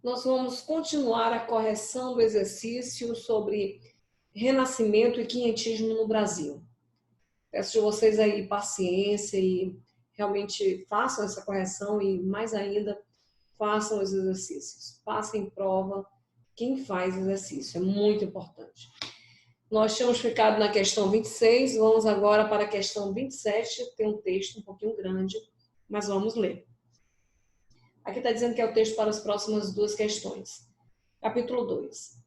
Nós vamos continuar a correção do exercício sobre renascimento e quinhentismo no Brasil. Peço de vocês aí paciência e realmente façam essa correção e, mais ainda, façam os exercícios. Passem prova quem faz exercício, é muito importante. Nós tínhamos ficado na questão 26, vamos agora para a questão 27, tem um texto um pouquinho grande, mas vamos ler. Aqui está dizendo que é o texto para as próximas duas questões. Capítulo 2.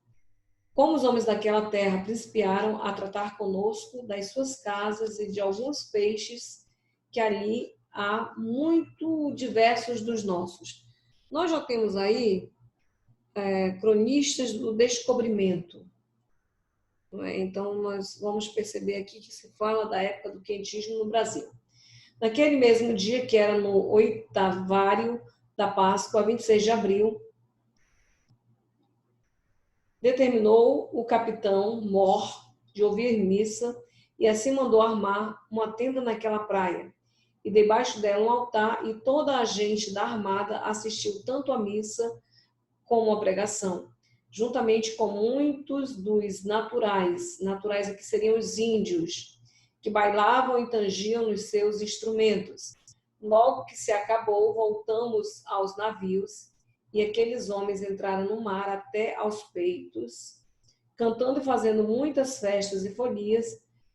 Como os homens daquela terra principiaram a tratar conosco das suas casas e de alguns peixes que ali há muito diversos dos nossos. Nós já temos aí cronistas do descobrimento. Então, nós vamos perceber aqui que se fala da época do quentismo no Brasil. Naquele mesmo dia, que era no oitavário da Páscoa, 26 de abril, determinou o capitão Mor de ouvir missa e assim mandou armar uma tenda naquela praia e debaixo dela um altar, e toda a gente da armada assistiu tanto à missa como à pregação, juntamente com muitos dos naturais aqui seriam os índios, que bailavam e tangiam nos seus instrumentos. Logo que se acabou, voltamos aos navios, e aqueles homens entraram no mar até aos peitos, cantando e fazendo muitas festas e folias.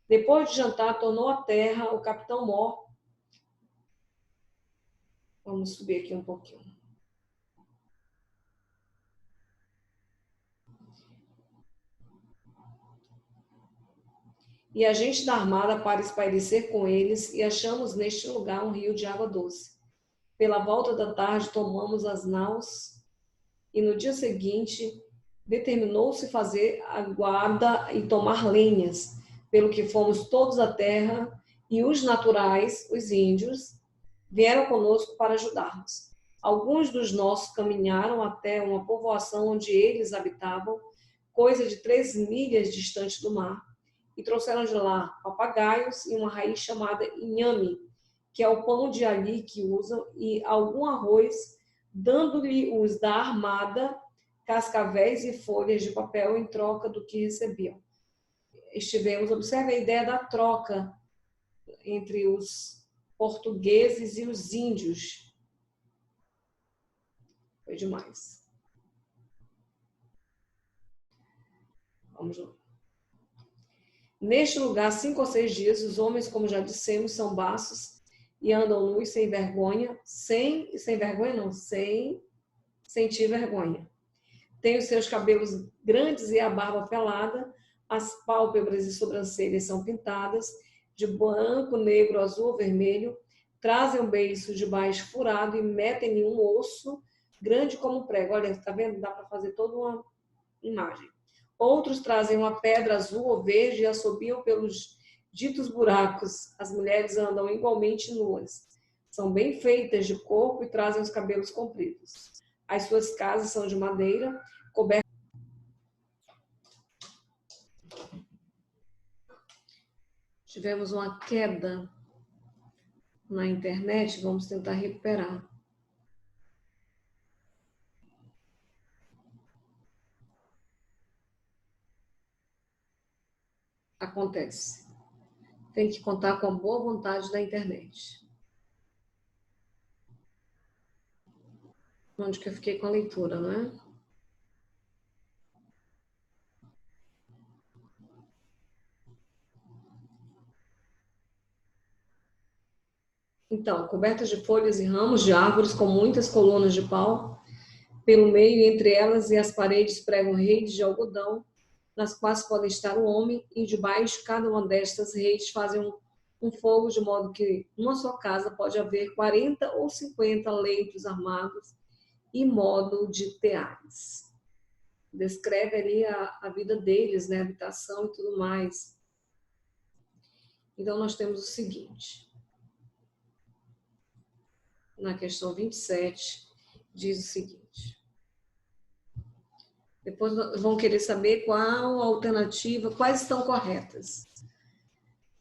Depois de jantar, tornou à terra o capitão Mor. Vamos subir aqui um pouquinho. E a gente da armada para espairecer com eles, e achamos neste lugar um rio de água doce. Pela volta da tarde, tomamos as naus, e no dia seguinte determinou-se fazer a guarda e tomar lenhas, pelo que fomos todos à terra, e os naturais, os índios, vieram conosco para ajudar-nos. Alguns dos nossos caminharam até uma povoação onde eles habitavam, coisa de 3 milhas distante do mar, e trouxeram de lá papagaios e uma raiz chamada inhame, que é o pão de ali que usam, e algum arroz, dando-lhe os da armada cascavéis e folhas de papel em troca do que recebiam. Observe a ideia da troca entre os portugueses e os índios. Foi demais. Vamos lá. Neste lugar, 5 ou 6 dias, os homens, como já dissemos, são baços e andam nus sem vergonha, sem sentir vergonha. Tem os seus cabelos grandes e a barba pelada, as pálpebras e sobrancelhas são pintadas de branco, negro, azul ou vermelho, trazem um beiço de baixo furado e metem-lhe um osso grande como um prego. Olha, está vendo? Dá para fazer toda uma imagem. Outros trazem uma pedra azul ou verde e assobiam pelos ditos buracos. As mulheres andam igualmente nuas. São bem feitas de corpo e trazem os cabelos compridos. As suas casas são de madeira, cobertas. Tivemos uma queda na internet, vamos tentar recuperar. Acontece. Tem que contar com a boa vontade da internet. Onde que eu fiquei com a leitura, não é? Então, cobertas de folhas e ramos de árvores com muitas colunas de pau, pelo meio e entre elas e as paredes pregam redes de algodão, nas quais pode estar o homem, e debaixo cada uma destas redes fazem um fogo, de modo que numa só casa pode haver 40 ou 50 leitos armados e modo de teares. Descreve ali a vida deles, né, a habitação e tudo mais. Então, nós temos o seguinte. Na questão 27, diz o seguinte. Depois vão querer saber qual a alternativa, quais estão corretas.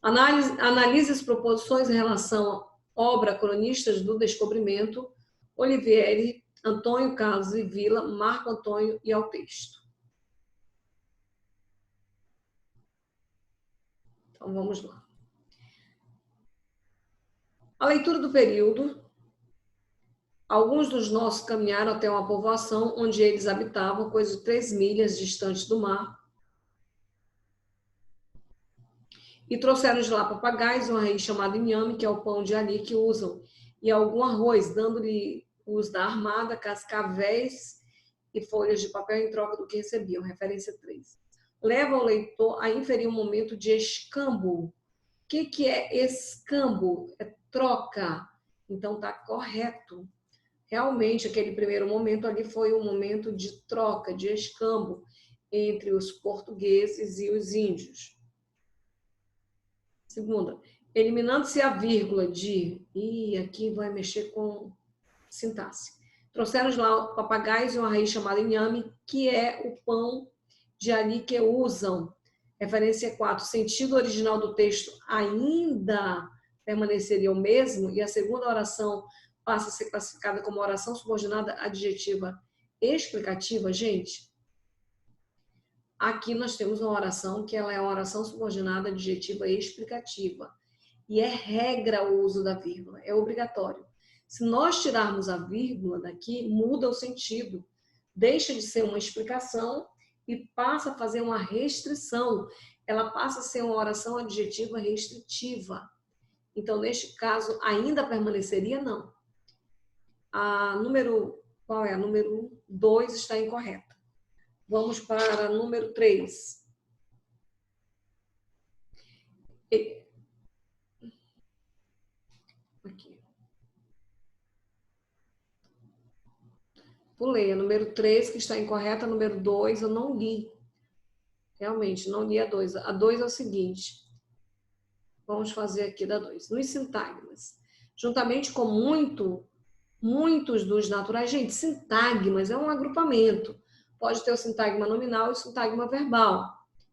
Analise as proposições em relação à obra Cronistas do Descobrimento. Olivieri Antônio, Carlos e Vila, Marco Antônio e ao texto. Então, vamos lá. A leitura do período. Alguns dos nossos caminharam até uma povoação onde eles habitavam, coisa de 3 milhas distante do mar, e trouxeram de lá papagaios, uma raiz chamada inhame, que é o pão de ali que usam, e algum arroz, dando-lhe os da armada, cascavéis e folhas de papel em troca do que recebiam. Referência 3. Leva o leitor a inferir um momento de escambo. O que é escambo? É troca. Então, está correto. Realmente, aquele primeiro momento ali foi um momento de troca, de escambo entre os portugueses e os índios. Segunda, eliminando-se a vírgula de... aqui vai mexer com sintaxe. Trouxeram lá papagaios e uma raiz chamada inhame, que é o pão de ali que usam. Referência 4. O sentido original do texto ainda permaneceria o mesmo, e a segunda oração passa a ser classificada como oração subordinada adjetiva explicativa. Gente, aqui nós temos uma oração que ela é uma oração subordinada adjetiva explicativa. E é regra o uso da vírgula, é obrigatório. Se nós tirarmos a vírgula daqui, muda o sentido. Deixa de ser uma explicação e passa a fazer uma restrição. Ela passa a ser uma oração adjetiva restritiva. Então, neste caso, ainda permaneceria não. A número, qual é? A número 2 está incorreta. Vamos para a número 3. Aqui. Pulei a número 3, que está incorreta. A número 2 eu não li. Realmente, não li a 2. A 2 é o seguinte. Vamos fazer aqui da 2. Nos sintagmas. Juntamente com muitos dos naturais. Gente, sintagmas é um agrupamento. Pode ter o sintagma nominal e o sintagma verbal.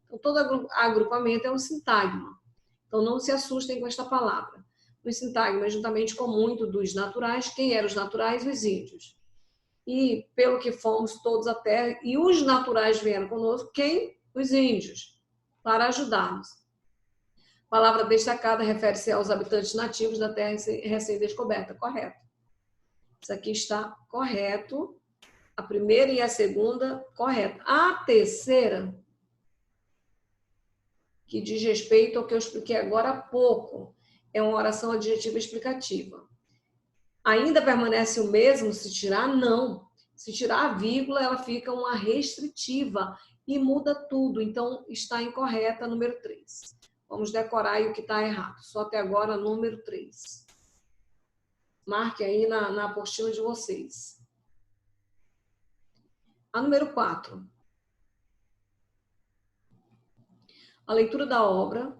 Então, todo agrupamento é um sintagma. Então, não se assustem com esta palavra. Os sintagmas, juntamente com muito dos naturais. Quem eram os naturais? Os índios. E, pelo que fomos todos a terra, e os naturais vieram conosco, quem? Os índios, para ajudar-nos. Palavra destacada refere-se aos habitantes nativos da terra recém-descoberta. Correto. Isso aqui está correto. A primeira e a segunda, correto. A terceira, que diz respeito ao que eu expliquei agora há pouco, é uma oração adjetiva explicativa. Ainda permanece o mesmo se tirar? Não. Se tirar a vírgula, ela fica uma restritiva e muda tudo. Então, está incorreta a número 3. Vamos decorar aí o que está errado. Só até agora, número 3. Marque aí na apostila de vocês. A número 4. A leitura da obra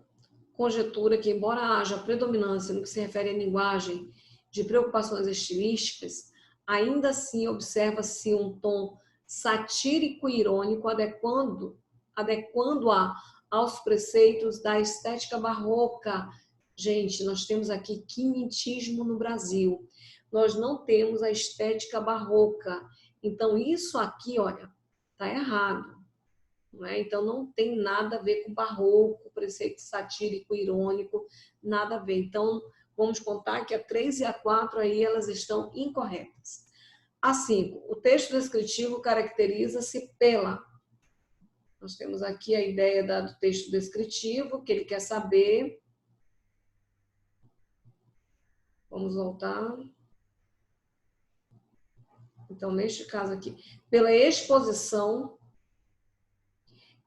conjetura que, embora haja predominância no que se refere à linguagem de preocupações estilísticas, ainda assim observa-se um tom satírico e irônico, adequando-a aos preceitos da estética barroca. Gente, nós temos aqui quinhentismo no Brasil. Nós não temos a estética barroca. Então, isso aqui, olha, está errado. Não é? Então, não tem nada a ver com barroco, preceito satírico, irônico, nada a ver. Então, vamos contar que a 3 e a 4 aí elas estão incorretas. A 5, o texto descritivo caracteriza-se pela... Nós temos aqui a ideia do texto descritivo, que ele quer saber. Vamos voltar. Então, neste caso aqui, pela exposição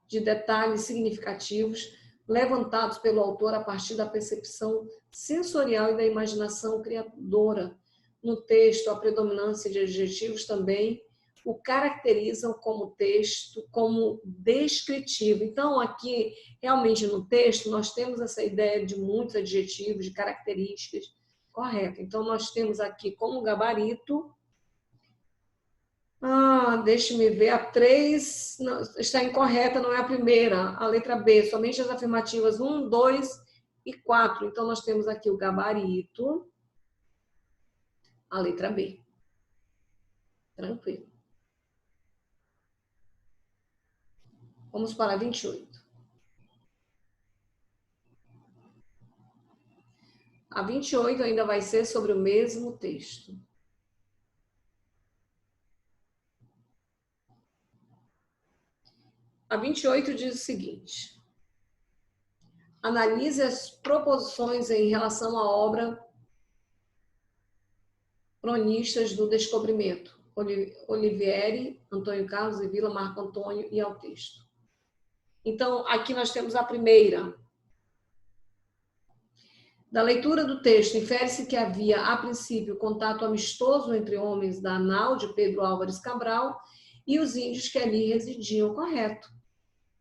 de detalhes significativos levantados pelo autor a partir da percepção sensorial e da imaginação criadora. No texto, a predominância de adjetivos também o caracterizam como texto, como descritivo. Então, aqui, realmente, no texto, nós temos essa ideia de muitos adjetivos, de características, correto. Então, nós temos aqui como gabarito... deixe-me ver, a 3 está incorreta, não é a primeira, a letra B, somente as afirmativas 1, 2 e 4. Então, nós temos aqui o gabarito, a letra B. Tranquilo. Vamos para 28. A 28 ainda vai ser sobre o mesmo texto. A 28 diz o seguinte: analise as proposições em relação à obra Cronistas do Descobrimento, Olivieri, Antônio Carlos e Vila, Marco Antônio, e ao texto. Então, aqui nós temos a primeira. Da leitura do texto, infere-se que havia, a princípio, contato amistoso entre homens da nau de Pedro Álvares Cabral e os índios que ali residiam, correto.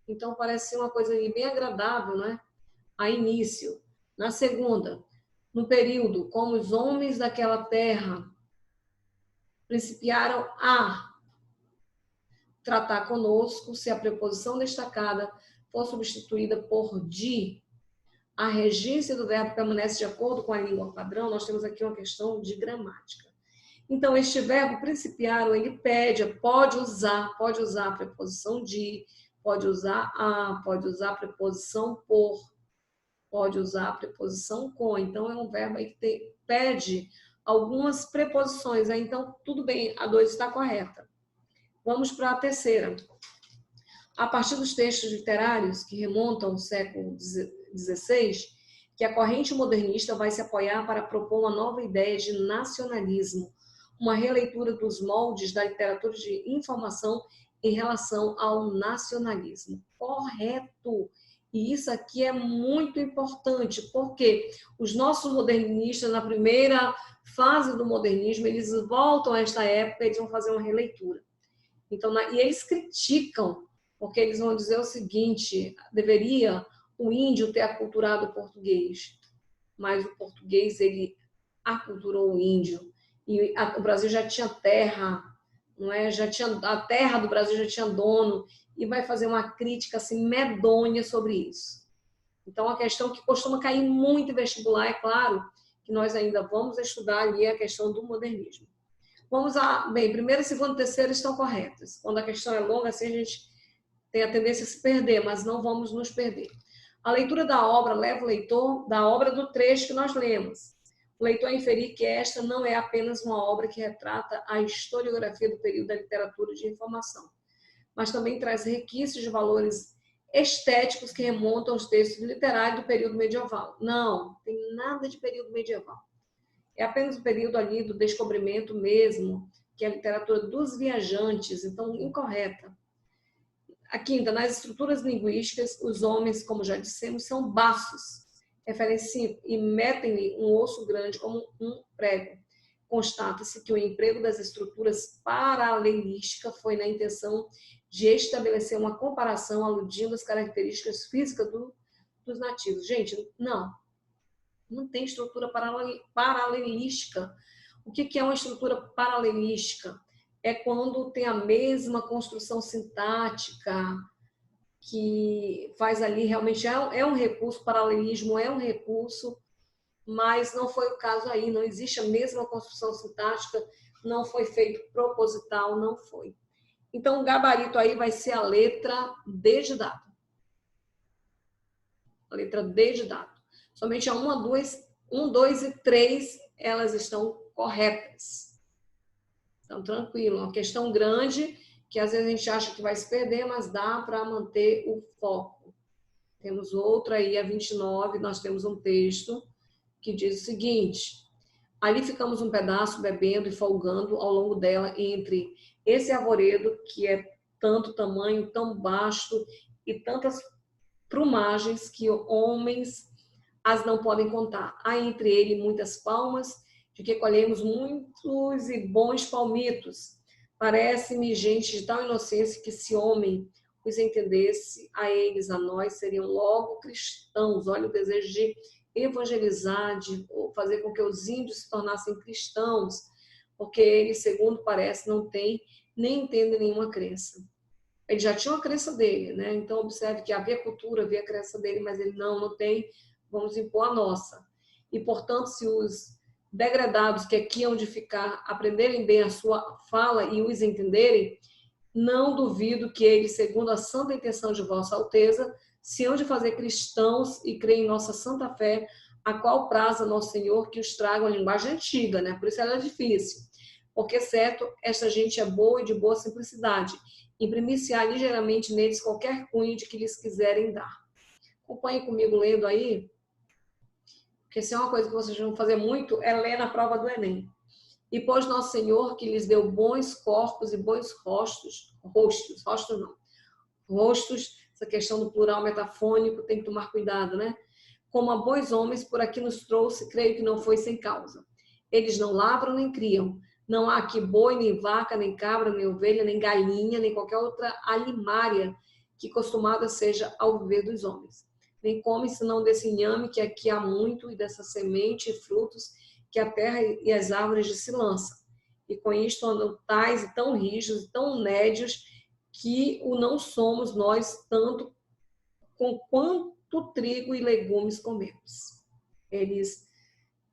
Então, parece ser uma coisa bem agradável, né? A início. Na segunda, no período, como os homens daquela terra principiaram a tratar conosco, se a preposição destacada for substituída por de, a regência do verbo permanece de acordo com a língua padrão. Nós temos aqui uma questão de gramática. Então, este verbo principiaram, ele pode usar a preposição de, pode usar a, pode usar a preposição por, pode usar a preposição com. Então, é um verbo aí que pede algumas preposições. Então, tudo bem, a 2 está correta. Vamos para a terceira. A partir dos textos literários que remontam ao século XVI, que a corrente modernista vai se apoiar para propor uma nova ideia de nacionalismo, uma releitura dos moldes da literatura de informação em relação ao nacionalismo. Correto! E isso aqui é muito importante, porque os nossos modernistas, na primeira fase do modernismo, eles voltam a esta época e eles vão fazer uma releitura. Então, e eles criticam, porque eles vão dizer o seguinte: deveria o índio ter aculturado o português, mas o português, ele aculturou o índio. E o Brasil já tinha terra, não é? A terra do Brasil já tinha dono, e vai fazer uma crítica assim medonha sobre isso. Então, a questão que costuma cair muito em vestibular, é claro que nós ainda vamos estudar ali a questão do modernismo. Vamos a, bem, primeiro, segundo e terceiro estão corretas. Quando a questão é longa, assim a gente tem a tendência a se perder, mas não vamos nos perder. A leitura da obra leva o leitor da obra do trecho que nós lemos. O leitor a inferir que esta não é apenas uma obra que retrata a historiografia do período da literatura de informação, mas também traz requisitos de valores estéticos que remontam aos textos literários do período medieval. Não, tem nada de período medieval. É apenas o período ali do descobrimento mesmo, que é a literatura dos viajantes, então incorreta. A quinta, nas estruturas linguísticas, os homens, como já dissemos, são baços, referenciam e metem-lhe um osso grande como um prego. Constata-se que o emprego das estruturas paralelísticas foi na intenção de estabelecer uma comparação aludindo às características físicas dos nativos. Gente, não tem estrutura paralelística. O que é uma estrutura paralelística? É quando tem a mesma construção sintática, que faz ali realmente é um recurso, paralelismo é um recurso, mas não foi o caso aí, não existe a mesma construção sintática, não foi feito proposital, não foi. Então, o gabarito aí vai ser a letra D de dado. A letra D de dado. Somente a 1, 2 e 3, elas estão corretas. Então, tranquilo. Uma questão grande, que às vezes a gente acha que vai se perder, mas dá para manter o foco. Temos outra aí, a 29, nós temos um texto que diz o seguinte: ali ficamos um pedaço bebendo e folgando ao longo dela entre esse arvoredo, que é tanto tamanho, tão vasto e tantas plumagens que homens as não podem contar. Há entre ele muitas palmas, de que colhemos muitos e bons palmitos. Parece-me gente de tal inocência que se homem os entendesse, a eles, a nós, seriam logo cristãos. Olha o desejo de evangelizar, de fazer com que os índios se tornassem cristãos, porque eles, segundo parece, não têm nem entendem nenhuma crença. Ele já tinha uma crença dele, né? Então, observe que havia cultura, havia crença dele, mas ele não tem, vamos impor a nossa. E, portanto, se os degradados que aqui hão de ficar, aprenderem bem a sua fala e os entenderem, não duvido que eles, segundo a santa intenção de Vossa Alteza, se hão de fazer cristãos e creem em nossa santa fé, a qual praza nosso Senhor que os traga a linguagem antiga, né? Por isso ela é difícil. Porque, certo, esta gente é boa e de boa simplicidade. Imprimir-se-á ligeiramente neles qualquer cunho de que lhes quiserem dar. Acompanhe comigo lendo aí, porque se é uma coisa que vocês vão fazer muito, é ler na prova do Enem. E pois nosso Senhor, que lhes deu bons corpos e bons rostos, essa questão do plural metafônico, tem que tomar cuidado, né? Como a bons homens, por aqui nos trouxe, creio que não foi sem causa. Eles não lavram nem criam. Não há aqui boi, nem vaca, nem cabra, nem ovelha, nem galinha, nem qualquer outra alimária que costumada seja ao viver dos homens. Nem comem senão desse inhame que aqui há muito, e dessa semente e frutos que a terra e as árvores de se lançam. E com isto andam tais e tão rijos e tão nédios que o não somos nós tanto com quanto trigo e legumes comemos.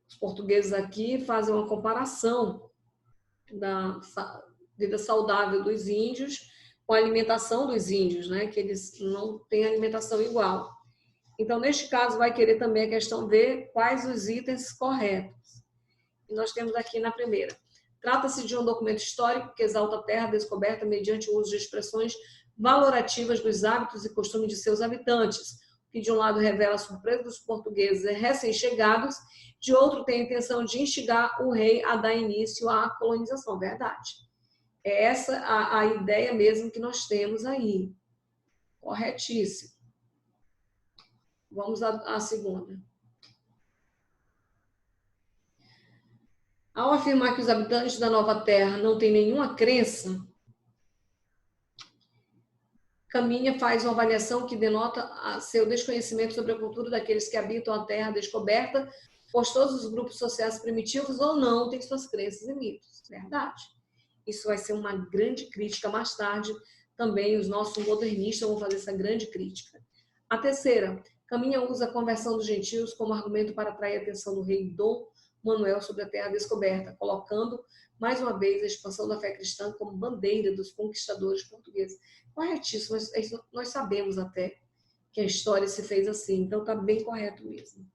Os portugueses aqui fazem uma comparação da vida saudável dos índios com a alimentação dos índios, né? Que eles não têm alimentação igual. Então, neste caso, vai querer também a questão ver quais os itens corretos. E nós temos aqui na primeira. Trata-se de um documento histórico que exalta a terra descoberta mediante o uso de expressões valorativas dos hábitos e costumes de seus habitantes, que de um lado revela a surpresa dos portugueses recém-chegados, de outro tem a intenção de instigar o rei a dar início à colonização. Verdade. É essa a ideia mesmo que nós temos aí. Corretíssimo. Vamos à segunda. Ao afirmar que os habitantes da nova terra não têm nenhuma crença, Caminha faz uma avaliação que denota seu desconhecimento sobre a cultura daqueles que habitam a terra descoberta, pois todos os grupos sociais primitivos ou não têm suas crenças e mitos. Verdade. Isso vai ser uma grande crítica mais tarde. Também os nossos modernistas vão fazer essa grande crítica. A terceira, Caminha usa a conversão dos gentios como argumento para atrair a atenção do rei Dom Manuel sobre a terra descoberta, colocando mais uma vez a expansão da fé cristã como bandeira dos conquistadores portugueses. Corretíssimo, nós sabemos até que a história se fez assim, então está bem correto mesmo.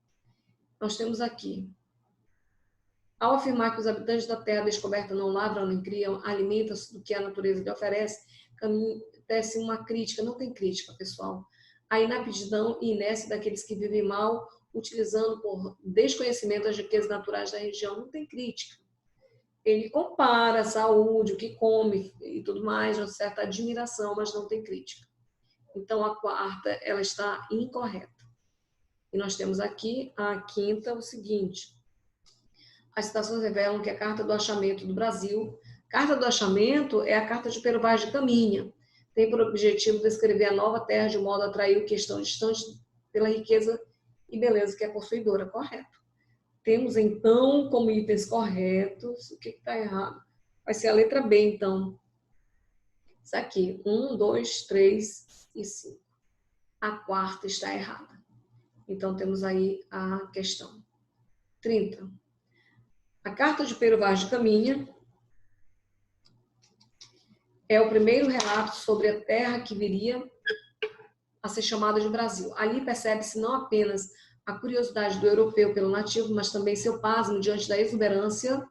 Nós temos aqui, ao afirmar que os habitantes da terra descoberta não lavram nem criam, alimentam-se do que a natureza lhe oferece, Caminha tece uma crítica, não tem crítica, pessoal, a inaptidão e inércia daqueles que vivem mal, utilizando por desconhecimento as riquezas naturais da região. Não tem crítica. Ele compara a saúde, o que come e tudo mais, uma certa admiração, mas não tem crítica. Então, a quarta, ela está incorreta. E nós temos aqui a quinta, o seguinte. As citações revelam que a Carta do Achamento do Brasil, Carta do Achamento é a Carta de Pero Vaz de Caminha, tem por objetivo descrever a nova terra de modo a atrair o que estão distantes pela riqueza e beleza que é possuidora. Correto. Temos, então, como itens corretos, o que está errado? Vai ser a letra B, então. Isso aqui, 1, 2, 3 e 5. A quarta está errada. Então, temos aí a questão. 30. A Carta de Pero Vaz de Caminha é o primeiro relato sobre a terra que viria a ser chamada de Brasil. Ali percebe-se não apenas a curiosidade do europeu pelo nativo, mas também seu pasmo diante da exuberância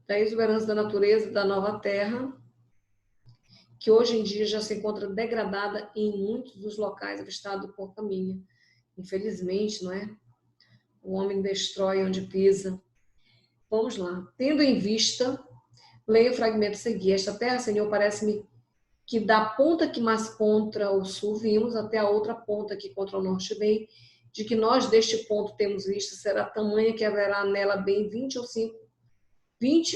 da natureza da nova terra, que hoje em dia já se encontra degradada em muitos dos locais avistados por Caminha. Infelizmente, não é? O homem destrói onde pisa. Vamos lá. Tendo em vista, leia o fragmento a seguir. Esta terra, Senhor, parece-me que da ponta que mais contra o sul vimos até a outra ponta que contra o norte vem, de que nós deste ponto temos vista, será tamanha que haverá nela bem 20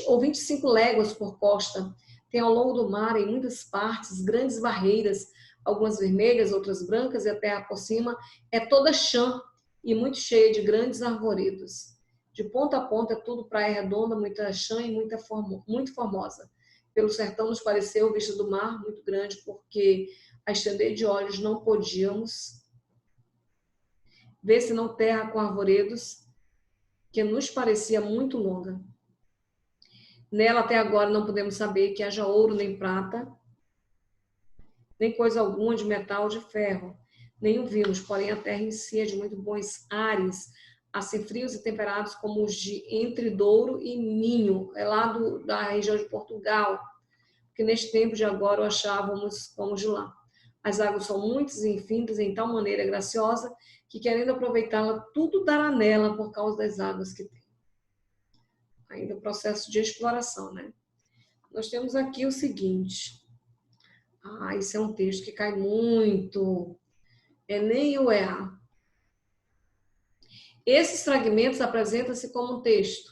ou 25 léguas por costa. Tem ao longo do mar, em muitas partes, grandes barreiras, algumas vermelhas, outras brancas, e a terra por cima é toda chã e muito cheia de grandes arvoredos. De ponta a ponta é tudo praia redonda, muita chã e muito formosa. Pelo sertão nos pareceu, vista do mar, muito grande, porque a estender de olhos não podíamos ver se não terra com arvoredos, que nos parecia muito longa. Nela até agora não podemos saber que haja ouro nem prata, nem coisa alguma de metal ou de ferro. Nenhum vimos, porém a terra em si é de muito bons ares, assim frios e temperados como os de Entre Douro e Minho, é lá da região de Portugal, que neste tempo de agora o achávamos como de lá. As águas são muitas e infinitas em tal maneira graciosa que, querendo aproveitá-la, tudo dará nela por causa das águas que tem. Ainda o processo de exploração, né? Nós temos aqui o seguinte. Isso é um texto que cai muito. Enem ou EA. Esses fragmentos apresentam-se como um texto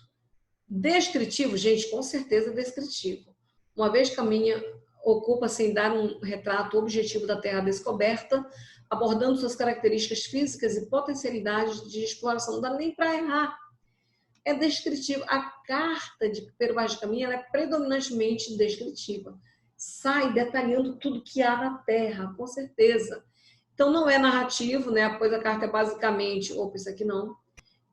descritivo, gente, com certeza descritivo. Uma vez que a minha ocupa-se em dar um retrato objetivo da Terra descoberta, abordando suas características físicas e potencialidades de exploração. Não dá nem para errar. É descritivo. A carta de Pero Vaz de Caminha ela é predominantemente descritiva. Sai detalhando tudo que há na Terra, com certeza. Então, não é narrativo, né? Pois a carta é basicamente... Opa, isso aqui não.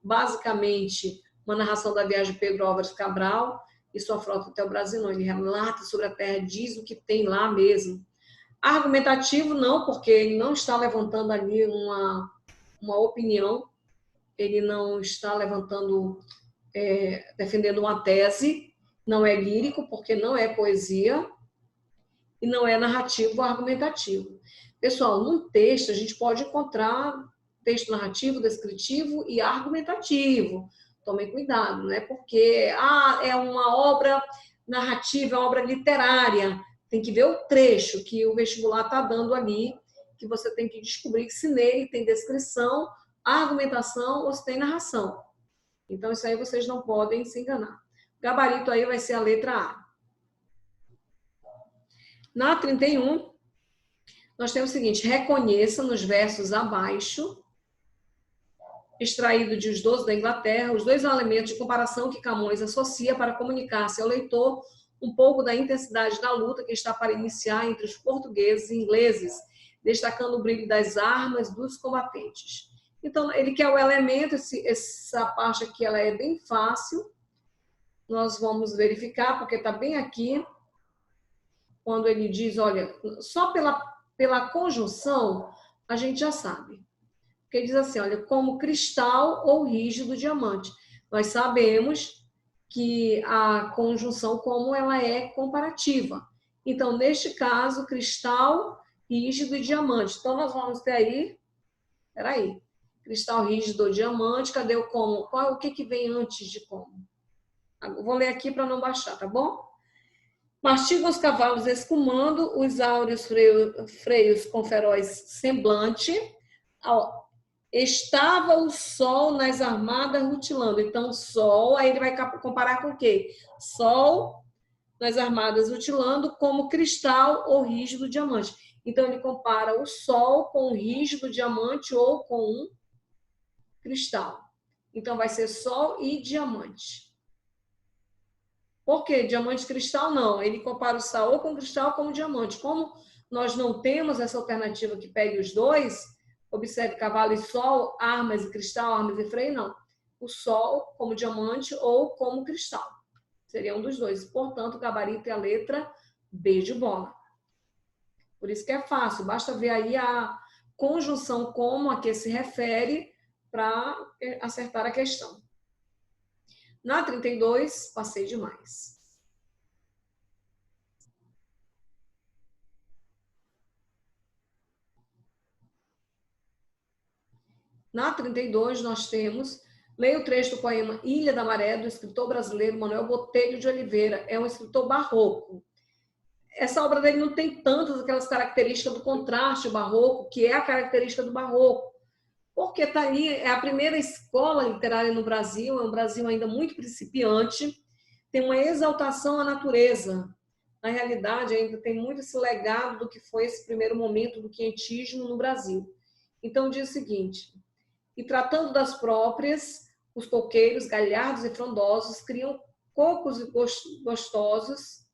Basicamente, uma narração da viagem de Pedro Álvares Cabral e sua frota até o Brasil. Não, ele relata sobre a Terra, diz o que tem lá mesmo. Argumentativo, não, porque ele não está levantando ali uma opinião, ele não está levantando, defendendo uma tese, não é lírico, porque não é poesia, e não é narrativo ou argumentativo. Pessoal, num texto a gente pode encontrar texto narrativo, descritivo e argumentativo. Tomem cuidado, não é porque é uma obra narrativa, é uma obra literária. Tem que ver o trecho que o vestibular está dando ali, que você tem que descobrir se nele tem descrição, argumentação ou se tem narração. Então, isso aí vocês não podem se enganar. O gabarito aí vai ser a letra A. Na 31, nós temos o seguinte: reconheça nos versos abaixo, extraído de Os Doze da Inglaterra, os dois elementos de comparação que Camões associa para comunicar-se ao leitor um pouco da intensidade da luta que está para iniciar entre os portugueses e ingleses, destacando o brilho das armas dos combatentes. Então, ele quer o elemento, essa parte aqui ela é bem fácil, nós vamos verificar, porque está bem aqui, quando ele diz, olha, só pela conjunção, a gente já sabe. Porque ele diz assim, olha, como cristal ou rígido diamante. Nós sabemos que a conjunção como ela é comparativa. Então, neste caso, cristal, rígido e diamante. Então, nós vamos ter aí, peraí, cristal, rígido ou diamante, cadê o como? O que vem antes de como? Vou ler aqui para não baixar, tá bom? Mastigam os cavalos escumando, os áureos freios com feroz semblante. Estava o sol nas armadas rutilando. Então, sol, aí ele vai comparar com o quê? Sol nas armadas rutilando como cristal ou rígido diamante. Então, ele compara o sol com um rígido diamante ou com um cristal. Então, vai ser sol e diamante. Por quê? Diamante e cristal, não. Ele compara o sol com cristal como diamante. Como nós não temos essa alternativa que pegue os dois, observe cavalo e sol, armas e cristal, armas e freio, não. O sol como diamante ou como cristal. Seria um dos dois. Portanto, o gabarito é a letra B de bola. Por isso que é fácil. Basta ver aí a conjunção como a que se refere para acertar a questão. Na 32, passei demais. Na 32, nós temos, leia o trecho do poema Ilha da Maré, do escritor brasileiro Manuel Botelho de Oliveira. É um escritor barroco. Essa obra dele não tem tantas aquelas características do contraste barroco, que é a característica do barroco. Porque está ali, é a primeira escola literária no Brasil, é um Brasil ainda muito principiante, tem uma exaltação à natureza. Na realidade, ainda tem muito esse legado do que foi esse primeiro momento do quentismo no Brasil. Então, diz o seguinte: e tratando das próprias, os coqueiros, galhardos e frondosos, criam cocos gostosos,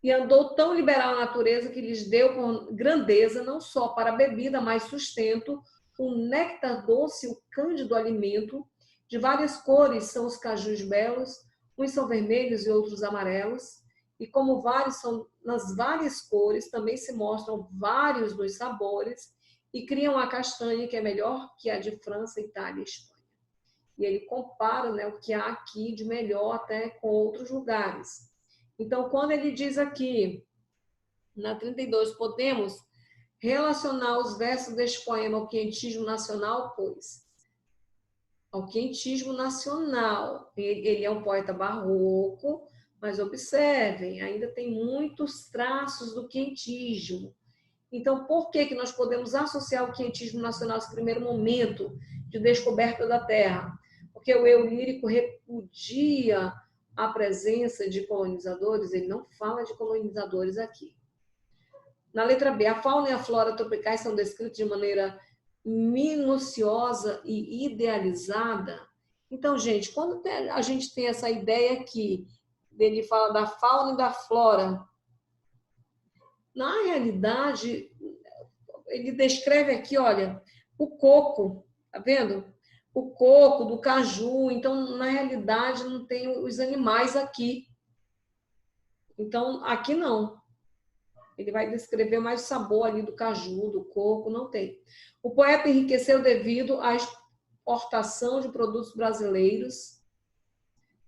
e andou tão liberal a natureza que lhes deu com grandeza, não só para a bebida, mas sustento, o néctar doce, o cândido alimento. De várias cores são os cajus belos, uns são vermelhos e outros amarelos. E como vários são nas várias cores, também se mostram vários dos sabores e criam a castanha, que é melhor que a de França, Itália e Espanha. E ele compara, né, o que há aqui de melhor até com outros lugares. Então, quando ele diz aqui, na 32, podemos relacionar os versos deste poema ao quentismo nacional, pois ao quentismo nacional. Ele é um poeta barroco, mas observem, ainda tem muitos traços do quentismo. Então, por que nós podemos associar o quentismo nacional nesse primeiro momento de descoberta da Terra? Porque o eu lírico repudia a presença de colonizadores, ele não fala de colonizadores aqui. Na letra B, a fauna e a flora tropicais são descritos de maneira minuciosa e idealizada. Então, gente, quando a gente tem essa ideia aqui, dele fala da fauna e da flora, na realidade, ele descreve aqui, olha, o coco, tá vendo? O coco, do caju. Então, na realidade, não tem os animais aqui. Então, aqui não. Ele vai descrever mais o sabor ali do caju, do coco, não tem. O poeta enriqueceu devido à exportação de produtos brasileiros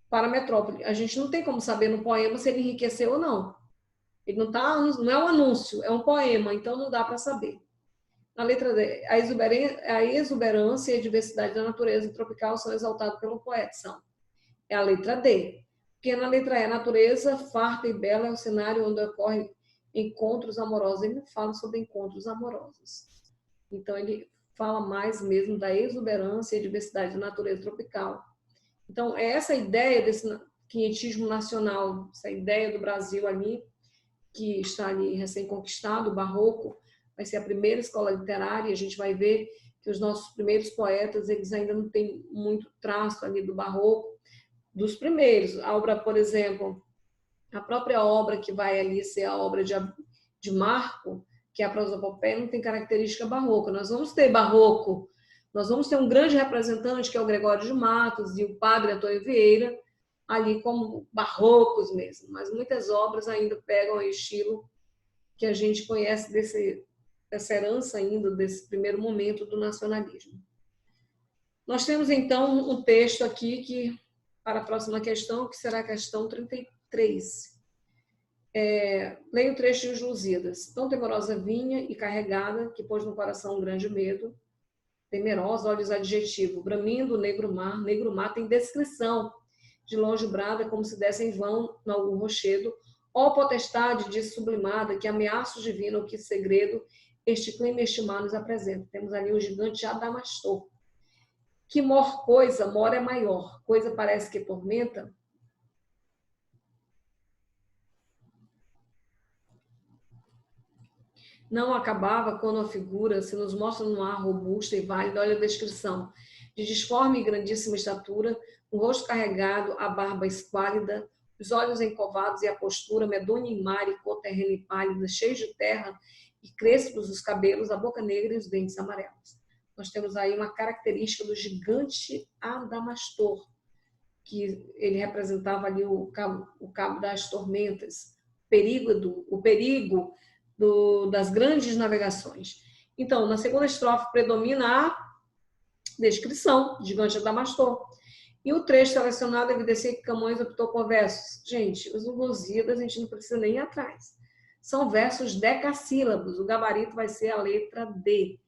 para a metrópole. A gente não tem como saber no poema se ele enriqueceu ou não. Ele não é um anúncio, é um poema, então não dá para saber. Na letra D, a exuberância e a diversidade da natureza tropical são exaltados pelo poeta. É a letra D. Porque na letra E, a natureza farta e bela é o cenário onde ocorrem encontros amorosos. Ele não fala sobre encontros amorosos. Então, ele fala mais mesmo da exuberância e diversidade da natureza tropical. Então, é essa ideia desse quentismo nacional, essa ideia do Brasil ali, que está ali recém-conquistado, o barroco, vai ser a primeira escola literária, e a gente vai ver que os nossos primeiros poetas, eles ainda não têm muito traço ali do barroco, dos primeiros. A obra, por exemplo, a própria obra que vai ali ser a obra de Marco, que é a prosopopeia, não tem característica barroca. Nós vamos ter barroco, nós vamos ter um grande representante, que é o Gregório de Matos, e o padre Antônio Vieira, ali como barrocos mesmo. Mas muitas obras ainda pegam o estilo que a gente conhece dessa herança ainda, desse primeiro momento do nacionalismo. Nós temos, então, um texto aqui que, para a próxima questão, que será a questão 33. Leia o trecho de Os Lusíadas. Tão temorosa vinha e carregada, que pôs no coração um grande medo. Temerosa, olhos adjetivo. Bramindo o negro mar tem descrição. De longe brada, como se desse em vão em algum rochedo. Ó potestade de sublimada, que ameaça o divino, que segredo este clima e este mar nos apresenta. Temos ali o gigante Adamastor. Que mor coisa, mor é maior. Coisa parece que tormenta. Não acabava quando a figura se nos mostra no ar robusta e válida. Olha a descrição. De disforme e grandíssima estatura, o rosto carregado, a barba esquálida, os olhos encovados e a postura medonha em mar e cor terrena e pálida, cheios de terra e crespos os cabelos, a boca negra e os dentes amarelos. Nós temos aí uma característica do gigante Adamastor, que ele representava ali o cabo das tormentas, o perigo das grandes navegações. Então, na segunda estrofe predomina a descrição, gigante Adamastor. E o trecho selecionado evidencia que Camões optou por versos. Gente, os Lusíadas a gente não precisa nem ir atrás. São versos decassílabos. O gabarito vai ser a letra D.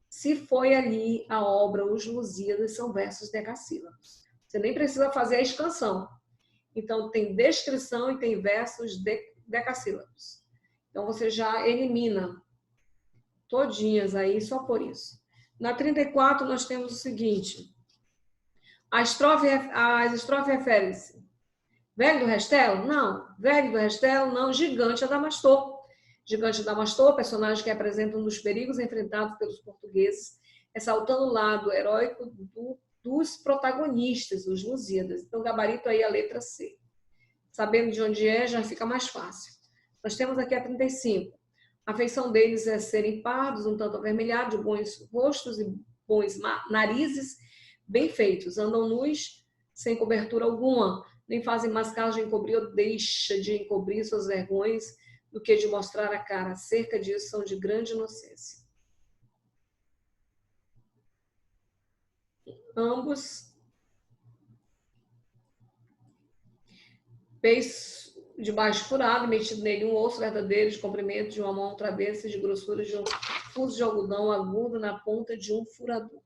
Se foi ali a obra Os Lusíadas, são versos decassílabos. Você nem precisa fazer a expansão. Então, tem descrição e tem versos decassílabos. Então, você já elimina todinhas aí só por isso. Na 34, nós temos o seguinte. As estrofes referem-se. Velho do Restelo? Não. Velho do Restelo? Não. Gigante Adamastor. Gigante Adamastor, personagem que apresenta um dos perigos enfrentados pelos portugueses, ressaltando o lado heróico dos protagonistas, os Lusíadas. Então, gabarito aí a letra C. Sabendo de onde é, já fica mais fácil. Nós temos aqui a 35. A feição deles é serem pardos, um tanto avermelhados, de bons rostos e bons narizes bem feitos, andam nus, sem cobertura alguma, nem fazem mais caso de encobrir ou deixa de encobrir suas vergonhas do que de mostrar a cara. Acerca disso, são de grande inocência. Ambos, peixe de baixo furado, metido nele um osso verdadeiro de comprimento de uma mão travessa, de grossura de um fuso de algodão agudo na ponta de um furador.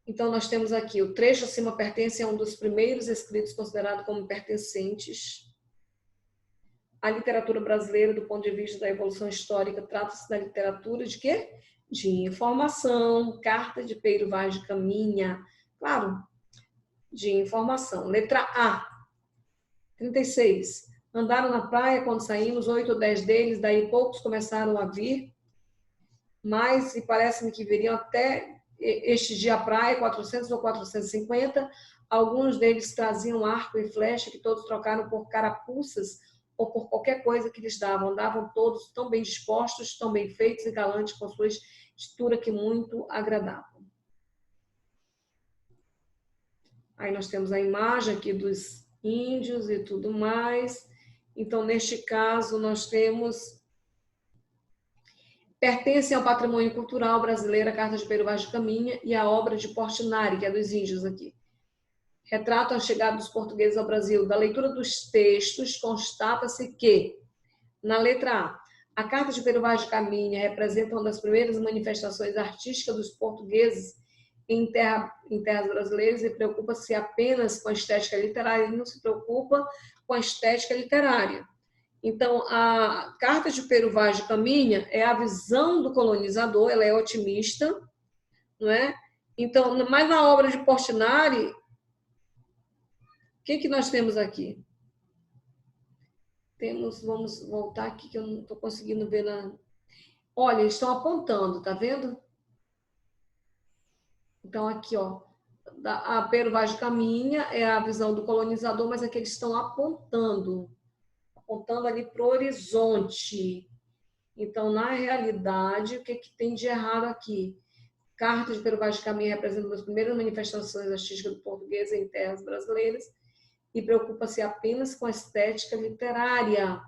Então, nós temos aqui, o trecho acima pertence a um dos primeiros escritos considerados como pertencentes à literatura brasileira do ponto de vista da evolução histórica. Trata-se da literatura de quê? De informação, carta de Pero Vaz de Caminha, claro, de informação. Letra A, 36. Andaram na praia quando saímos, 8 ou 10 deles, daí poucos começaram a vir, mas e parece-me que viriam até este dia à praia, 400 ou 450. Alguns deles traziam arco e flecha, que todos trocaram por carapuças ou por qualquer coisa que lhes davam. Andavam todos tão bem dispostos, tão bem feitos e galantes, com sua estatura que muito agradavam. Aí nós temos a imagem aqui dos índios e tudo mais. Então, neste caso, nós temos... Pertencem ao patrimônio cultural brasileiro a Carta de Pero Vaz de Caminha e a obra de Portinari, que é dos índios aqui. Retratam a chegada dos portugueses ao Brasil. Da leitura dos textos, constata-se que, na letra A Carta de Pero Vaz de Caminha representa uma das primeiras manifestações artísticas dos portugueses em terras brasileiras e preocupa-se apenas com a estética literária. Ele não se preocupa com a estética literária. Então, a Carta de Pero Vaz de Caminha é a visão do colonizador, ela é otimista, não é? Então, mas na obra de Portinari, o que nós temos aqui? Vamos voltar aqui, que eu não estou conseguindo ver na... Olha, eles estão apontando, tá vendo? Então, aqui, ó, a Pero Vaz de Caminha é a visão do colonizador, mas aqui eles estão apontando ali para o horizonte. Então, na realidade, o que tem de errado aqui? Carta de Pero Vaz de Caminha representa uma das primeiras manifestações artísticas do português em terras brasileiras e preocupa-se apenas com a estética literária.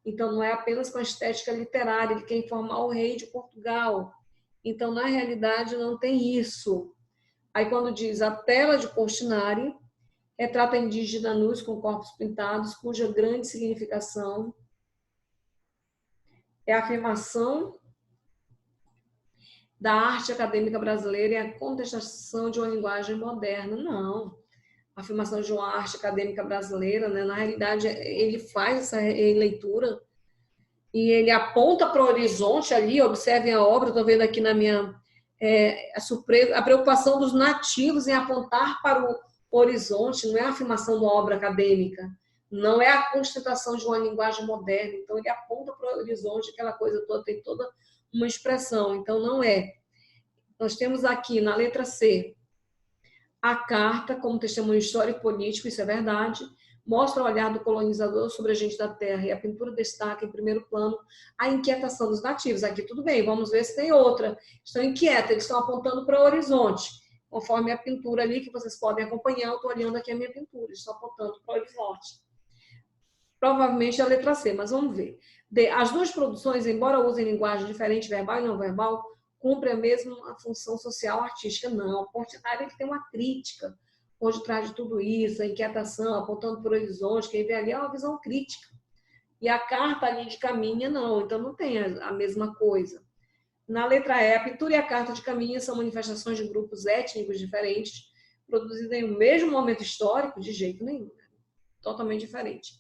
Então, não é apenas com a estética literária, ele quer informar o rei de Portugal. Então, na realidade, não tem isso. Aí, quando diz a tela de Portinari, retrata indígena nus com corpos pintados, cuja grande significação é a afirmação da arte acadêmica brasileira e a contestação de uma linguagem moderna. Não. A afirmação de uma arte acadêmica brasileira, né? Na realidade, ele faz essa leitura e ele aponta para o horizonte ali. Observem a obra, estou vendo aqui na minha... a preocupação dos nativos em apontar para o horizonte, não é a afirmação de uma obra acadêmica, não é a constatação de uma linguagem moderna. Então, ele aponta para o horizonte, aquela coisa toda, tem toda uma expressão. Então, não é. Nós temos aqui, na letra C, a carta como testemunho histórico e político, isso é verdade, mostra o olhar do colonizador sobre a gente da terra, e a pintura destaca, em primeiro plano, a inquietação dos nativos. Aqui tudo bem, vamos ver se tem outra. Estão inquietos, eles estão apontando para o horizonte, conforme a pintura ali, que vocês podem acompanhar. Eu estou olhando aqui a minha pintura, eles estão apontando para o horizonte. Provavelmente a letra C, mas vamos ver. D. As duas produções, embora usem linguagem diferente, verbal e não verbal, cumprem a mesma função social artística. Não, o Portinari ele tem uma crítica por detrás de tudo isso, a inquietação, apontando para o horizonte, quem vê ali é uma visão crítica. E a carta ali de Caminha, não, então não tem a mesma coisa. Na letra E, a pintura e a carta de Caminha são manifestações de grupos étnicos diferentes, produzidas em um mesmo momento histórico, de jeito nenhum, né? Totalmente diferente.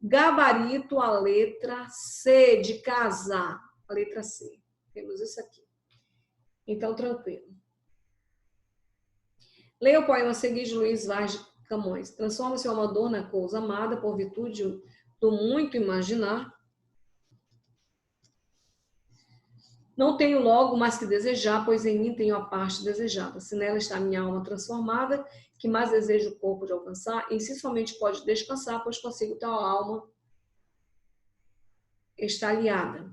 Gabarito, a letra C, de casar, a letra C. Temos isso aqui. Então, tranquilo. Leia o poema a seguir de Luiz Vaz de Camões. Transforma-se o amador na coisa amada por virtude do muito imaginar. Não tenho logo mais que desejar, pois em mim tenho a parte desejada. Se nela está a minha alma transformada, que mais desejo o corpo de alcançar, em si somente pode descansar, pois consigo tal alma está aliada.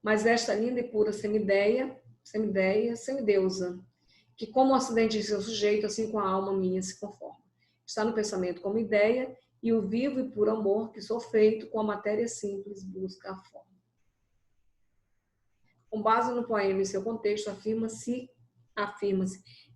Mas esta linda e pura semideia semideia, semideusa, que como o acidente de seu sujeito, assim com a alma minha se conforma. Está no pensamento como ideia, e o vivo e puro amor que sou feito com a matéria simples busca a forma. Com base no poema e seu contexto, afirma-se,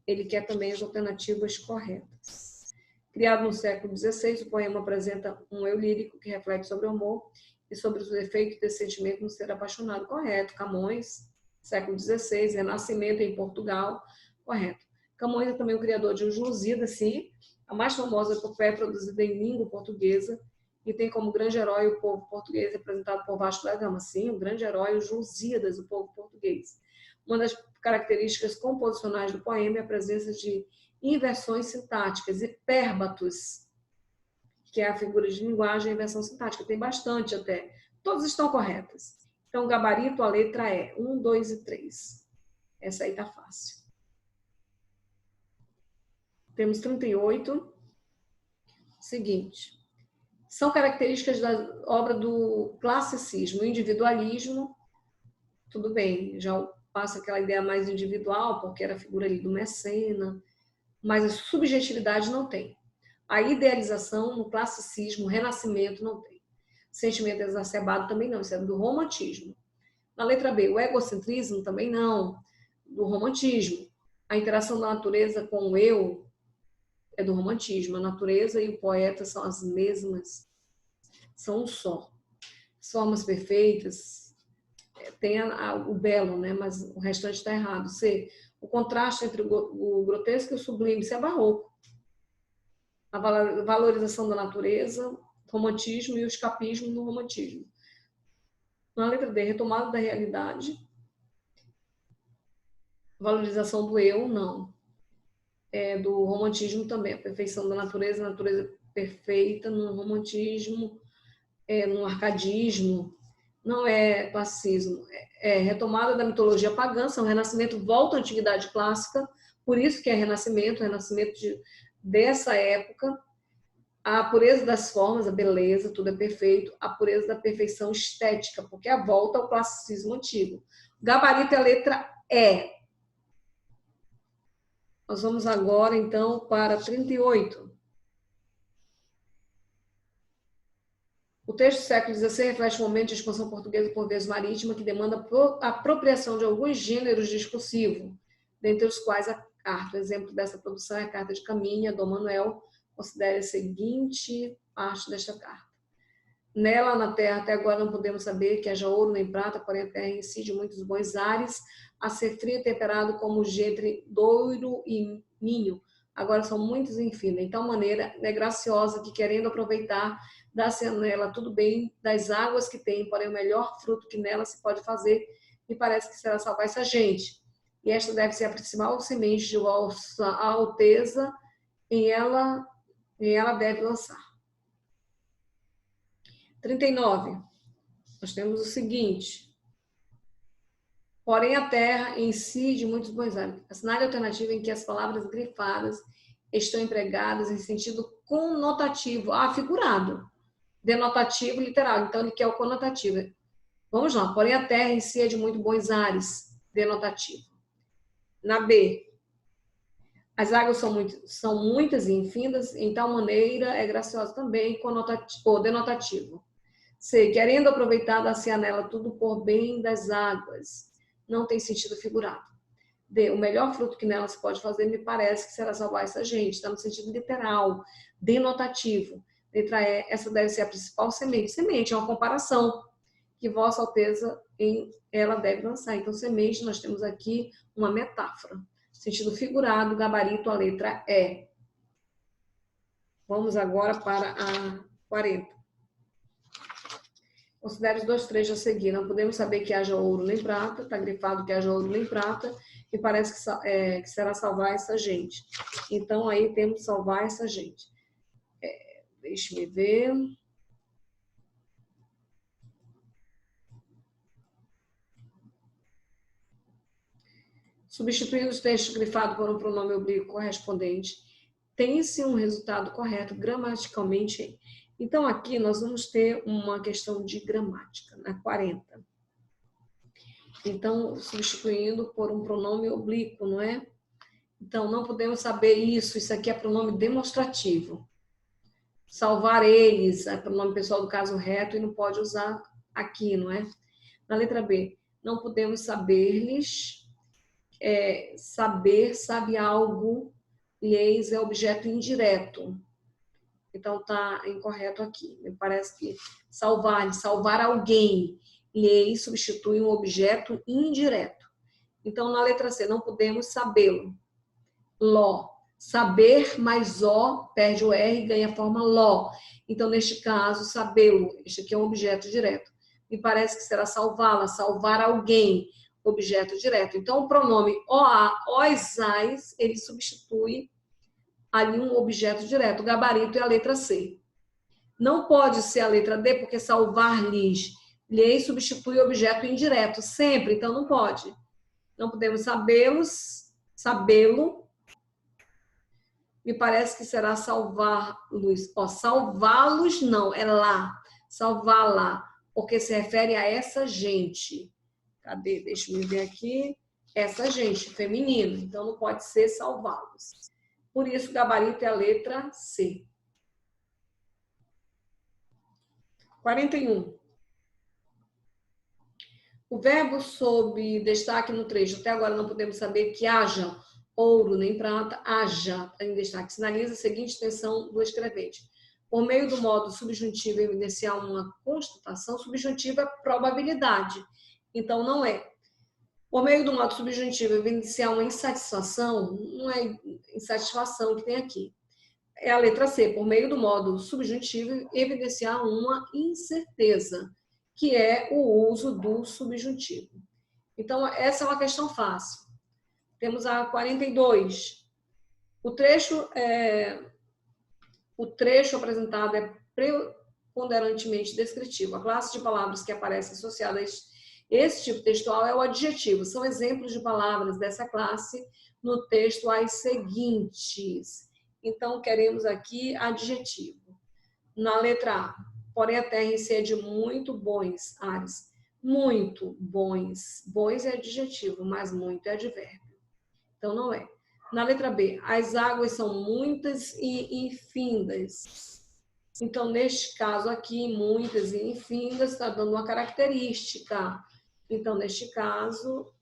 ele quer também as alternativas corretas. Criado no século XVI, o poema apresenta um eu lírico que reflete sobre o amor e sobre os efeitos desse sentimento no ser apaixonado. Correto. Camões, século XVI, Renascimento em Portugal. Correto. Camões é também o criador de Os Lusíadas, sim, a mais famosa epopeia produzida em língua portuguesa, e tem como grande herói o povo português, representado por Vasco da Gama. Sim, o grande herói, os Lusíadas, o povo português. Uma das características composicionais do poema é a presença de inversões sintáticas, hipérbatos, que é a figura de linguagem, a inversão sintática. Tem bastante até. Todas estão corretas. Então, gabarito, a letra é 1, 2 e 3. Essa aí tá fácil. Temos 38. Seguinte. São características da obra do classicismo. O individualismo, tudo bem, já passa aquela ideia mais individual, porque era a figura ali do mecena, mas a subjetividade não tem. A idealização no classicismo, o renascimento não tem. Sentimento exacerbado também não, isso é do romantismo. Na letra B, o egocentrismo também não, do romantismo. A interação da natureza com o eu é do romantismo. A natureza e o poeta são as mesmas, são um só. As formas perfeitas, tem o belo, né? Mas o restante está errado. C, o contraste entre o grotesco e o sublime, isso é barroco. A valorização da natureza, romantismo, e o escapismo no romantismo. Na letra D, retomada da realidade, valorização do eu, não. É do romantismo também, a perfeição da natureza, a natureza perfeita no romantismo, no arcadismo, não é classicismo. É retomada da mitologia pagã, são renascimento, volta à antiguidade clássica, por isso que é renascimento dessa época. A pureza das formas, a beleza, tudo é perfeito. A pureza da perfeição estética, porque é a volta ao classicismo antigo. Gabarito é a letra E. Nós vamos agora, então, para 38. O texto do século XVI reflete um momento de expansão portuguesa por vez marítima que demanda a apropriação de alguns gêneros discursivos, dentre os quais a carta. O exemplo dessa produção é a Carta de Caminha, Dom Manuel. Considere a seguinte parte desta carta. Nela, na terra, até agora não podemos saber que haja ouro nem prata, porém a terra incide muitos bons ares, a ser frio e temperado como o gentre douro e ninho. Agora são muitos, enfim, de tal maneira é graciosa que, querendo aproveitar, dá-se nela tudo bem das águas que tem, porém o melhor fruto que nela se pode fazer, me parece que será salvar essa gente. E esta deve ser a principal semente de vossa alteza, em ela deve lançar. 39. Nós temos o seguinte. Porém, a terra em si de muitos bons ares. Assinale a alternativa em que as palavras grifadas estão empregadas em sentido conotativo. Figurado. Denotativo literal. Então, ele quer o conotativo. Vamos lá. Porém, a terra em si é de muito bons ares. Denotativo. Na B. As águas são muitas e infindas, em tal maneira é graciosa também, ou denotativo. C, querendo aproveitar, dá-se a nela tudo por bem das águas. Não tem sentido figurado. D, o melhor fruto que nela se pode fazer, me parece que será salvar essa gente. Está no sentido literal, denotativo. Letra E, essa deve ser a principal semente. Semente é uma comparação que Vossa Alteza ela deve lançar. Então, semente, nós temos aqui uma metáfora. Sentido figurado, gabarito, a letra E. Vamos agora para a 40. Considere os dois trechos a seguir. Não podemos saber que haja ouro nem prata. Está grifado que haja ouro nem prata. E parece que será salvar essa gente. Então, aí temos salvar essa gente. Deixe-me ver. Substituindo os textos grifados por um pronome oblíquo correspondente, tem-se um resultado correto gramaticalmente. Então, aqui nós vamos ter uma questão de gramática, na 40. Então, substituindo por um pronome oblíquo, não é? Então, não podemos saber isso aqui é pronome demonstrativo. Salvar eles, é pronome pessoal do caso reto e não pode usar aqui, não é? Na letra B, não podemos saber-lhes, saber, sabe algo, lhes é objeto indireto. Então, está incorreto aqui. Me parece que salvar alguém, lhes substitui um objeto indireto. Então, na letra C, não podemos sabê-lo. Ló. Saber mais ó, perde o R e ganha a forma ló. Então, neste caso, sabê-lo. Este aqui é um objeto direto. Me parece que será salvá-la, salvar alguém, objeto direto. Então, o pronome OA, OS, AIS, ele substitui ali um objeto direto. O gabarito é a letra C. Não pode ser a letra D, porque salvar-lhes, lhes substitui objeto indireto, sempre. Então, não pode. Não podemos sabê-lo. Me parece que será salvá-los. Salvá-los não, é lá. Salvá-la, porque se refere a essa gente. Cadê? Deixa eu ver aqui. Essa gente, feminino. Então, não pode ser salvá-los. Por isso, o gabarito é a letra C. 41. O verbo sob destaque no trecho. Até agora não podemos saber que haja ouro nem prata, haja, em destaque, sinaliza a seguinte tensão do escrevente. Por meio do modo subjuntivo evidenciar uma constatação, subjuntivo é probabilidade. Então, não é. Por meio do modo subjuntivo evidenciar uma insatisfação, não é insatisfação que tem aqui. É a letra C. Por meio do modo subjuntivo evidenciar uma incerteza, que é o uso do subjuntivo. Então, essa é uma questão fácil. Temos a 42. O trecho apresentado é preponderantemente descritivo. A classe de palavras que aparece associada a esse tipo textual é o adjetivo. São exemplos de palavras dessa classe no texto as seguintes. Então, queremos aqui adjetivo. Na letra A, porém a terra em si é de muito bons ares. Muito bons. Bons é adjetivo, mas muito é advérbio. Então, não é. Na letra B, as águas são muitas e infindas. Então, neste caso aqui, muitas e infindas está dando uma característica. Então, neste caso,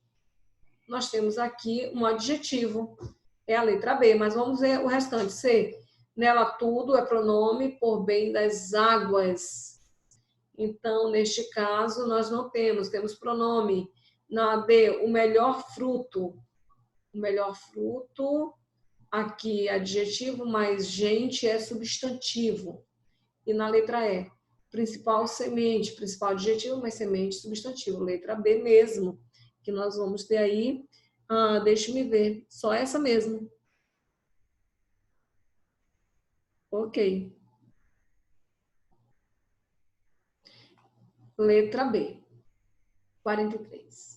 nós temos aqui um adjetivo. É a letra B, mas vamos ver o restante. C, nela tudo é pronome por bem das águas. Então, neste caso, nós não temos pronome. Na D, o melhor fruto. O melhor fruto, aqui adjetivo, mas gente é substantivo. E na letra E, principal semente, principal adjetivo, mas semente substantivo. Letra B mesmo, que nós vamos ter aí, deixa-me ver, só essa mesmo. Ok. Letra B, 43.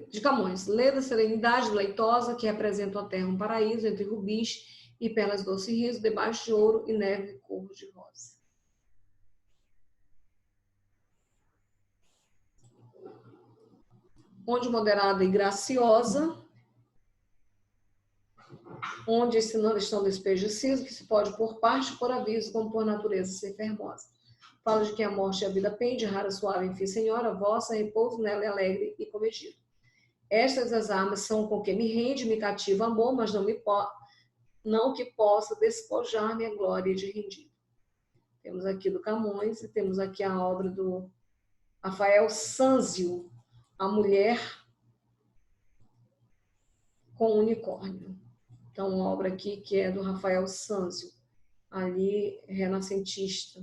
De Camões, lê da serenidade leitosa que representa a terra um paraíso entre rubis e perlas doce e riso, debaixo de ouro e neve cor de rosa. Onde moderada e graciosa, onde ensinando estão despejo e siso, que se pode por parte, por aviso, como por natureza ser fermosa. Fala de que a morte e a vida pende, rara, suave, enfim, senhora, vossa, repouso nela é alegre e comedido. Estas as armas são com que me rende, me cativa amor, mas não que possa despojar minha glória de rendido. Temos aqui do Camões e temos aqui a obra do Rafael Sanzio, A Mulher com Unicórnio. Então, uma obra aqui que é do Rafael Sanzio, ali renascentista.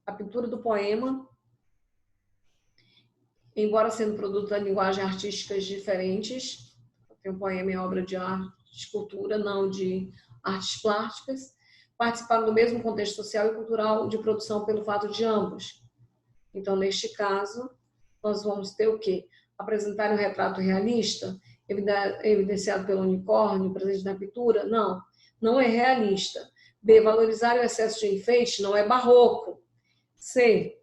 A pintura do poema, embora sendo produto da linguagem artísticas diferentes, tem um poema e obra de arte, de escultura, não de artes plásticas, participaram do mesmo contexto social e cultural de produção pelo fato de ambos. Então, neste caso, nós vamos ter o quê? Apresentar um retrato realista, evidenciado pelo unicórnio, presente na pintura? Não, não é realista. B, valorizar o excesso de enfeite não é barroco. C,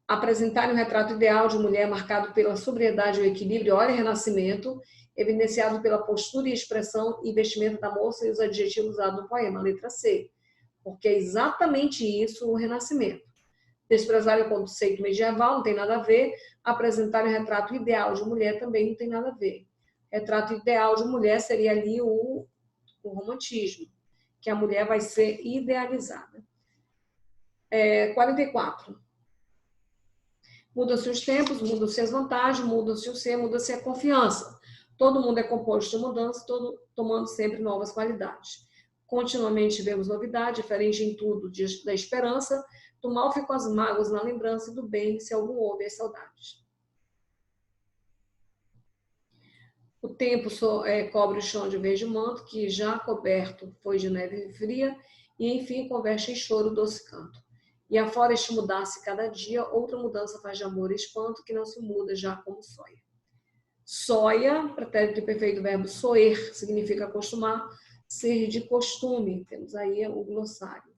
Apresentar um retrato ideal de mulher marcado pela sobriedade e o equilíbrio, olha, renascimento, evidenciado pela postura e expressão e vestimenta da moça e os adjetivos usados no poema, letra C. Porque é exatamente isso o renascimento. Desprezar o conceito medieval não tem nada a ver, apresentar o retrato ideal de mulher também não tem nada a ver. Retrato ideal de mulher seria ali o romantismo, que a mulher vai ser idealizada. 44. Mudam-se os tempos, mudam-se as vantagens, mudam-se o ser, muda-se a confiança. Todo mundo é composto de mudança, tomando sempre novas qualidades. Continuamente vemos novidade, diferente em tudo da esperança. Do mal ficam as mágoas na lembrança, e do bem, se algum houve, as saudades. O tempo cobre o chão de verde manto, que já coberto foi de neve fria, e enfim converte em choro o doce canto. E afora este mudar-se cada dia, outra mudança faz de amor e espanto, que não se muda já como soia. Soia, pretérito de perfeito verbo soer, significa acostumar, ser de costume. Temos aí o glossário.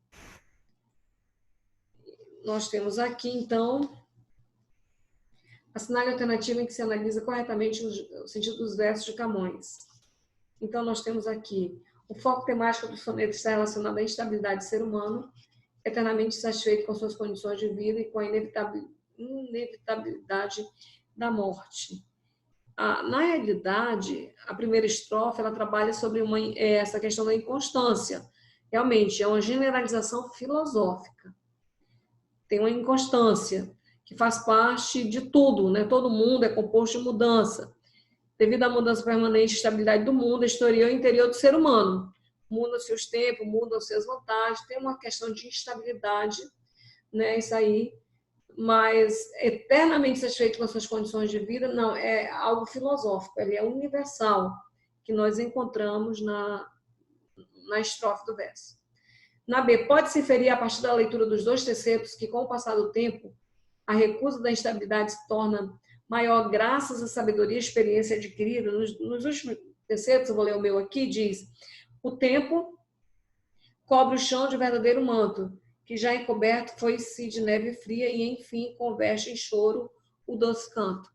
Nós temos aqui, então, assinale a alternativa em que se analisa corretamente o sentido dos versos de Camões. Então, nós temos aqui o foco temático do soneto está relacionado à instabilidade do ser humano, eternamente satisfeito com suas condições de vida e com a inevitabilidade da morte. Na realidade, a primeira estrofe ela trabalha sobre essa questão da inconstância. Realmente, é uma generalização filosófica. Tem uma inconstância que faz parte de tudo, né? Todo mundo é composto de mudança. Devido à mudança permanente e estabilidade do mundo, exterior e interior do ser humano. Mudam-se os tempos, mudam-se as vantagens, tem uma questão de instabilidade, né? Isso aí. Mas eternamente satisfeito com as suas condições de vida, não, é algo filosófico, ele é universal, que nós encontramos na estrofe do verso. Na B, pode-se inferir a partir da leitura dos dois tercetos que, com o passar do tempo, a recusa da instabilidade se torna maior graças à sabedoria e experiência adquirida. Nos últimos tercetos, eu vou ler o meu aqui, diz: o tempo cobre o chão de verdadeiro manto, que já encoberto foi-se de neve fria e, enfim, converte em choro o doce canto.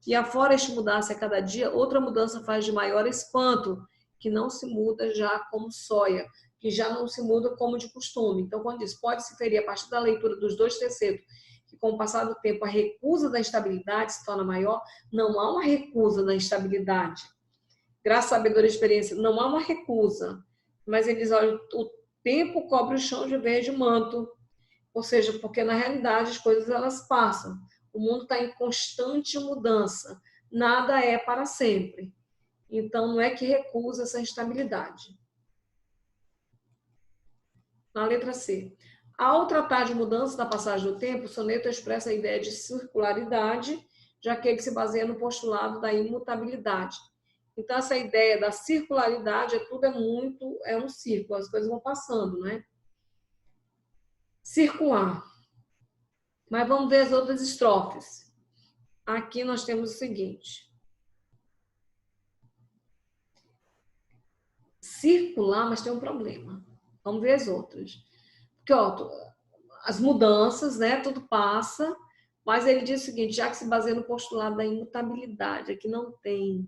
E afora este mudar-se a cada dia, outra mudança faz de maior espanto, que não se muda já como soia, que já não se muda como de costume. Então, quando diz, pode-se inferir a partir da leitura dos dois tercetos, que com o passar do tempo a recusa da instabilidade se torna maior, não há uma recusa da instabilidade. Graças à sabedoria e experiência, não há uma recusa. Mas ele diz, olha, o tempo cobre o chão de verde manto, ou seja, porque na realidade as coisas elas passam. O mundo está em constante mudança, nada é para sempre. Então não é que recusa essa instabilidade. Na letra C. Ao tratar de mudança da passagem do tempo, o soneto expressa a ideia de circularidade, já que ele se baseia no postulado da imutabilidade. Então, essa ideia da circularidade, é um círculo, as coisas vão passando, né? Circular. Mas vamos ver as outras estrofes. Aqui nós temos o seguinte. Circular, mas tem um problema. Vamos ver as outras. Porque, ó, as mudanças, né? Tudo passa, mas ele diz o seguinte, já que se baseia no postulado da imutabilidade, aqui não tem.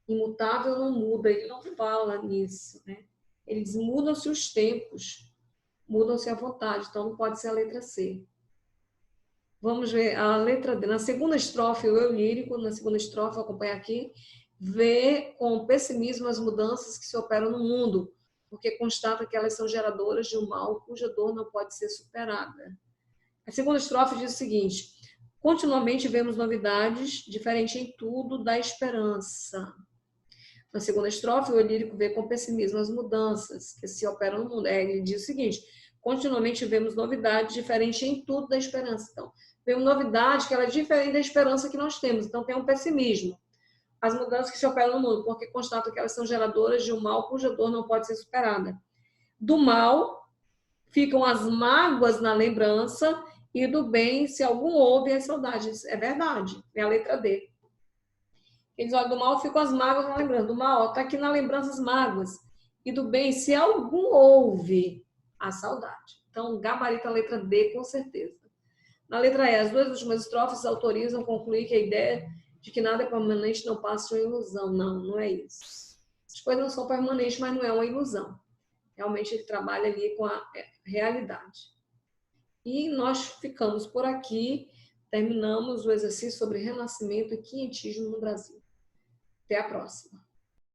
Imutável não muda, ele não fala nisso, né? Ele diz, mudam-se os tempos, mudam-se a vontade, então não pode ser a letra C. Vamos ver a letra D. Na segunda estrofe, o eu lírico, na segunda estrofe, vou acompanhar aqui, vê com pessimismo as mudanças que se operam no mundo, porque constata que elas são geradoras de um mal cuja dor não pode ser superada. A segunda estrofe diz o seguinte, continuamente vemos novidades, diferente em tudo da esperança. Na segunda estrofe, o lírico vê com pessimismo as mudanças que se operam no mundo. Ele diz o seguinte, continuamente vemos novidades diferentes em tudo da esperança. Então, vemos novidade que ela é diferente da esperança que nós temos. Então, tem um pessimismo. As mudanças que se operam no mundo, porque constatam que elas são geradoras de um mal cuja dor não pode ser superada. Do mal, ficam as mágoas na lembrança e do bem, se algum houve, as saudades. É verdade, é a letra D. Eles olham, do mal ficam as mágoas na lembrança. Do mal, está aqui na lembrança as mágoas. E do bem, se algum houve, a saudade. Então, gabarita a letra D, com certeza. Na letra E, as duas últimas estrofes autorizam concluir que a ideia de que nada é permanente não passa de uma ilusão. Não, não é isso. As coisas não são permanentes, mas não é uma ilusão. Realmente ele trabalha ali com a realidade. E nós ficamos por aqui, terminamos o exercício sobre renascimento e quinhentismo no Brasil. Até a próxima.